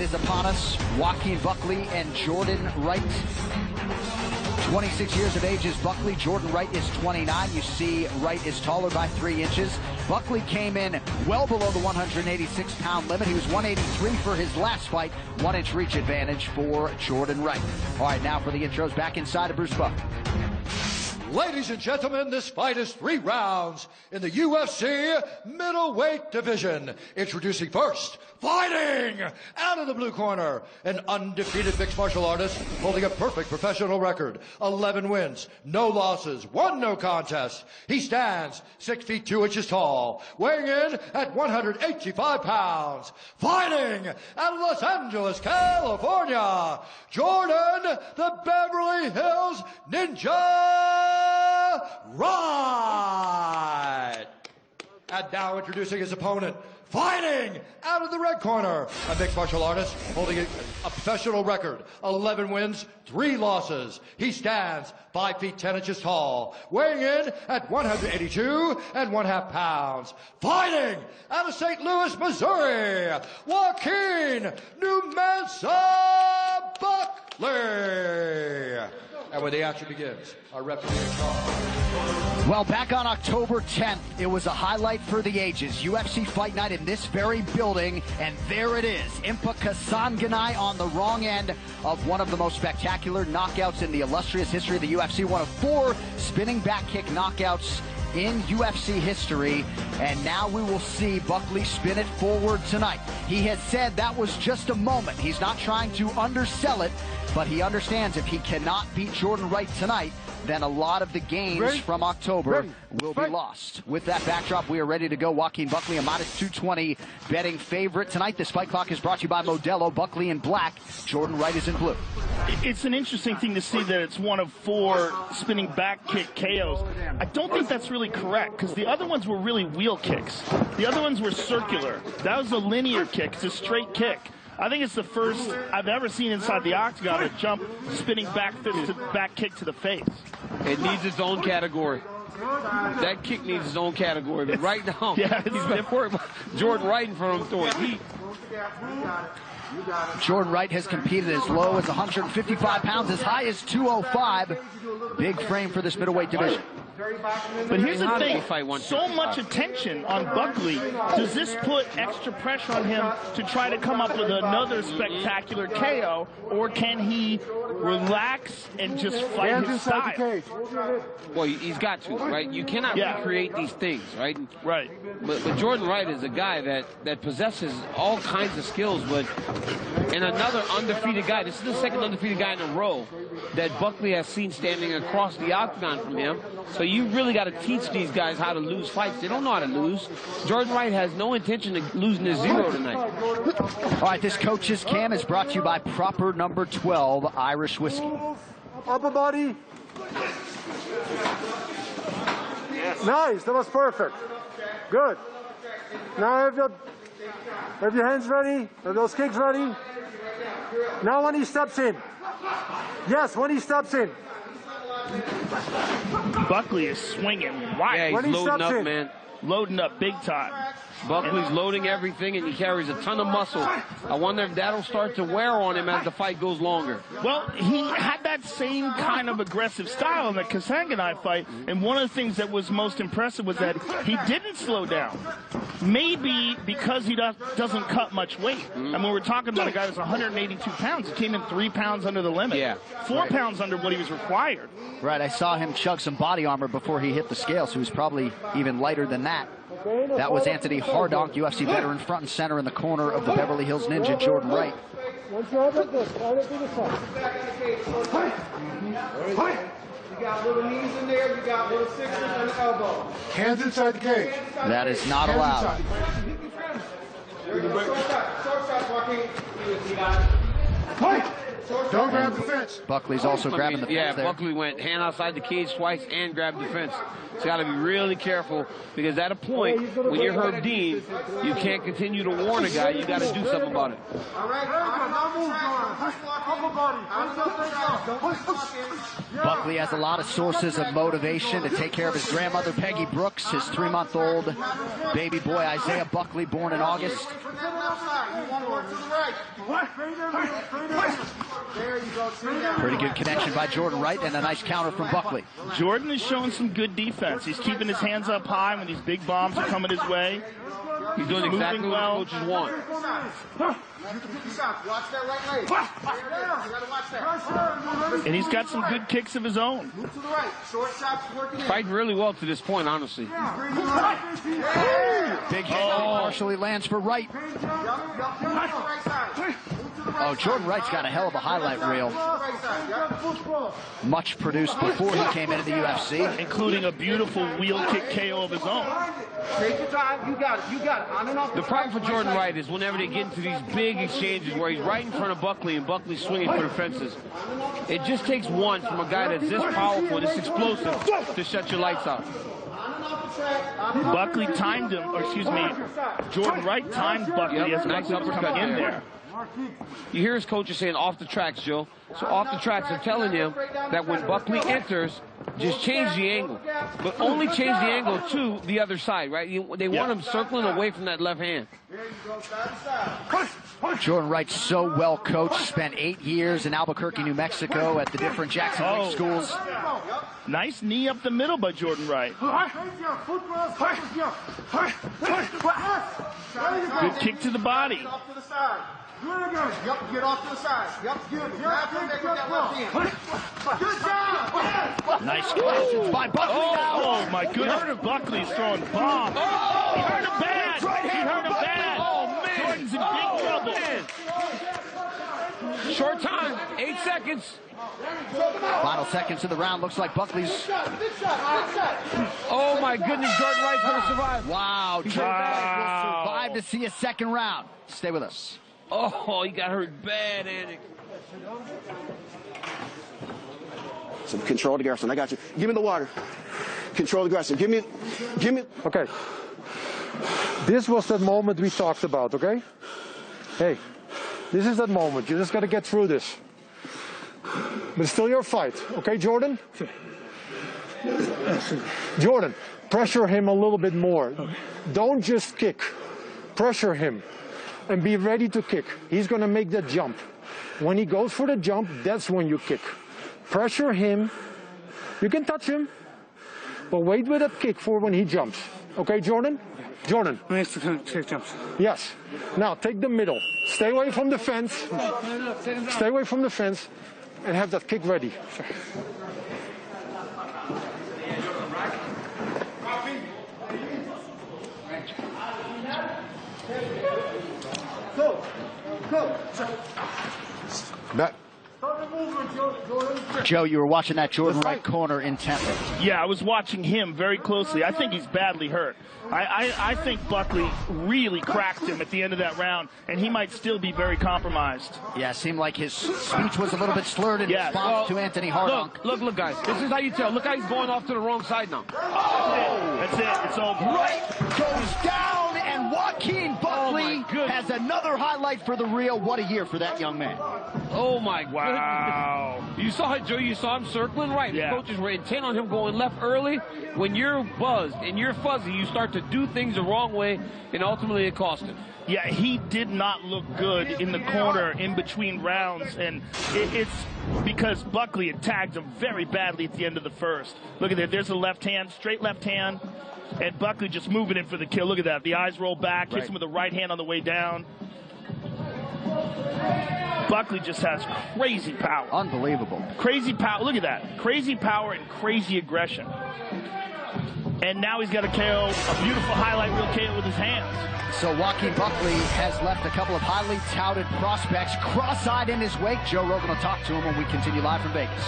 Is upon us, Joaquin Buckley and Jordan Wright. 26 years of age is Buckley. Jordan Wright is 29. You see Wright is taller by 3 inches. Buckley came in well below the 186-pound limit. He was 183 for his last fight. 1-inch reach advantage for Jordan Wright. All right, now for the intros, back inside of Bruce Buckley. Ladies and gentlemen, this fight is 3 rounds in the UFC middleweight division. Introducing first, fighting out of the blue corner, an undefeated mixed martial artist holding a perfect professional record. 11 wins, no losses, 1 no contest. He stands 6 feet 2 inches tall, weighing in at 185 pounds. Fighting out of Los Angeles, California, Jordan the Beverly Hills Ninja Wright. And now introducing his opponent, fighting out of the red corner, a mixed martial artist holding a professional record, 11 wins, 3 losses. He stands 5 feet 10 inches tall, weighing in at 182½ pounds. Fighting out of St. Louis, Missouri, Joaquin Buckley. And where the action begins, our referee in charge. Well, back on October 10th, it was a highlight for the ages. UFC Fight Night in this very building, and there it is. Impa Kasanganay on the wrong end of one of the most spectacular knockouts in the illustrious history of the UFC. One of 4 spinning back kick knockouts in UFC history, and now we will see Buckley spin it forward tonight. He has said that was just a moment. He's not trying to undersell it, but he understands if he cannot beat Jordan Wright tonight, then a lot of the gains from October will be lost. With that backdrop, we are ready to go. Joaquin Buckley, a -220 betting favorite tonight. This fight clock is brought to you by Modelo. Buckley in black, Jordan Wright is in blue. It's an interesting thing to see that it's one of 4 spinning back kick KOs. I don't think that's really correct, because the other ones were really wheel kicks. The other ones were circular. That was a linear kick. It's a straight kick. I think it's the first I've ever seen inside the octagon a jump spinning back kick to the face. It needs its own category. That kick needs its own category. But right now, yeah, he's been worried about Jordan Wright in front of him throwing heat. Jordan Wright has competed as low as 155 pounds, as high as 205. Big frame for this middleweight division. But here's the thing, so much attention on Buckley. Does this put extra pressure on him to try to come up with another spectacular KO, or can he relax and just fight his style? Well, he's got to, right? You cannot recreate these things, right? Right. But Jordan Wright is a guy that possesses all kinds of skills, but and another undefeated guy. This is the second undefeated guy in a row that Buckley has seen standing across the octagon from him. So you really got to teach these guys how to lose fights. They don't know how to lose. Jordan Wright has no intention of losing to 0 tonight. All right, this coach's cam is brought to you by Proper Number 12 Irish Whiskey. Upper body. Nice, that was perfect. Good. Now have your hands ready, have those kicks ready. Now when he steps in. Yes, when he steps in. Buckley is swinging right. Yeah, he's loading up, man. Loading up big time. Buckley's loading everything, and he carries a ton of muscle. I wonder if that'll start to wear on him as the fight goes longer. Well, he had that same kind of aggressive style in the Kasanganay fight, and one of the things that was most impressive was that he didn't slow down. Maybe because he doesn't cut much weight. I mean, we're talking about a guy that's 182 pounds. He came in 3 pounds under the limit. Yeah. 4 pounds under what he was required. Right, I saw him chug some body armor before he hit the scale, so he was probably even lighter than that. That was Anthony Hardonk, UFC veteran, front and center in the corner of the Beverly Hills Ninja, Jordan Wright. Once you have it, this. Try to do this one. You got little knees in there, you got little 6s on the elbow. Hands inside the cage. That is not allowed. Short shot, Joaquin. You got it. Don't grab the fence. Buckley's also grabbing the fence there. Buckley went hand outside the cage twice and grabbed the fence. So got to be really careful, because at a point, when you're Herb Dean, you can't continue to warn a guy. You got to do something about it. All right, now move on. Buckley has a lot of sources of motivation to take care of his grandmother, Peggy Brooks, his 3-month-old baby boy, Isaiah Buckley, born in August. Pretty good connection by Jordan Wright and a nice counter from Buckley. Jordan is showing some good defense. He's keeping his hands up high when these big bombs are coming his way. He's doing exactly what the coaches want. And he's got some good kicks of his own. Fighting really well to this point, honestly. Big hit partially lands for Wright. Oh, Jordan Wright's got a hell of a highlight reel. Much produced before he came into the UFC. Including a beautiful wheel kick KO of his own. Take your time. You got it. You got it. On and off The problem for Jordan Wright is whenever they get into these big exchanges where he's right in front of Buckley and Buckley's swinging for the fences, it just takes one from a guy that's this powerful, this explosive, to shut your lights out. Buckley timed him, or excuse me, Jordan Wright timed Buckley as nice Buckley was coming in there. You hear his coaches saying off the tracks, Joe. So off the tracks, they're telling him that when Buckley enters, just change the angle. But only change the angle to the other side, right? They want him circling away from that left hand. Jordan Wright, so well coached, spent 8 years in Albuquerque, New Mexico at the different Jackson Lake schools. Nice knee up the middle by Jordan Wright. Good kick to the body. Yup, get off to the side. Yup, good. Good job. Nice questions by Buckley. Oh my goodness, Buckley's throwing bombs. Oh, he hurt him bad. He hurt him bad. Oh, man. Jordan's in big trouble. Short time, 8 seconds. Final seconds of the round. Looks like Buckley's. Oh my goodness, Jordan Wright's going to survive. Wow, Jordan Wright will survive to see a second round. Stay with us. Oh, he got hurt bad, Andy. So control the aggression. I got you. Give me the water. Control the aggression. Give me. Okay. This was that moment we talked about, okay? Hey, this is that moment. You just got to get through this. But it's still your fight, okay, Jordan? Jordan, pressure him a little bit more. Don't just kick. Pressure him. And be ready to kick. He's going to make that jump. When he goes for the jump, that's when you kick. Pressure him. You can touch him, but wait with that kick for when he jumps. Okay, Jordan? Jordan. Jumps. Yes. Now take the middle. Stay away from the fence. Stay away from the fence and have that kick ready. Back. Joe, you were watching that Jordan Wright corner intently. Yeah, I was watching him very closely. I think he's badly hurt. I think Buckley really cracked him at the end of that round, and he might still be very compromised. Yeah, it seemed like his speech was a little bit slurred in response to Anthony Hardonk. Look, guys. This is how you tell. Look how he's going off to the wrong side now. That's it. It's over. Wright goes down, and Joaquin Buckley has another highlight for the reel. What a year for that young man. Oh, my Wow. goodness. You saw it, Joe. You saw him circling right. Yeah. The coaches were intent on him going left early. When you're buzzed and you're fuzzy, you start to do things the wrong way, and ultimately it cost him. Yeah, he did not look good in the corner in between rounds, and it's because Buckley had tagged him very badly at the end of the first. Look at that. There's a left hand, straight left hand, and Buckley just moving in for the kill. Look at that. The eyes roll back, hits him with the right hand on the way down. Buckley just has crazy power. Unbelievable. Crazy power. Look at that. Crazy power and crazy aggression. And now he's got a KO, a beautiful highlight reel KO with his hands. So Joaquin Buckley has left a couple of highly touted prospects cross-eyed in his wake. Joe Rogan will talk to him when we continue live from Vegas.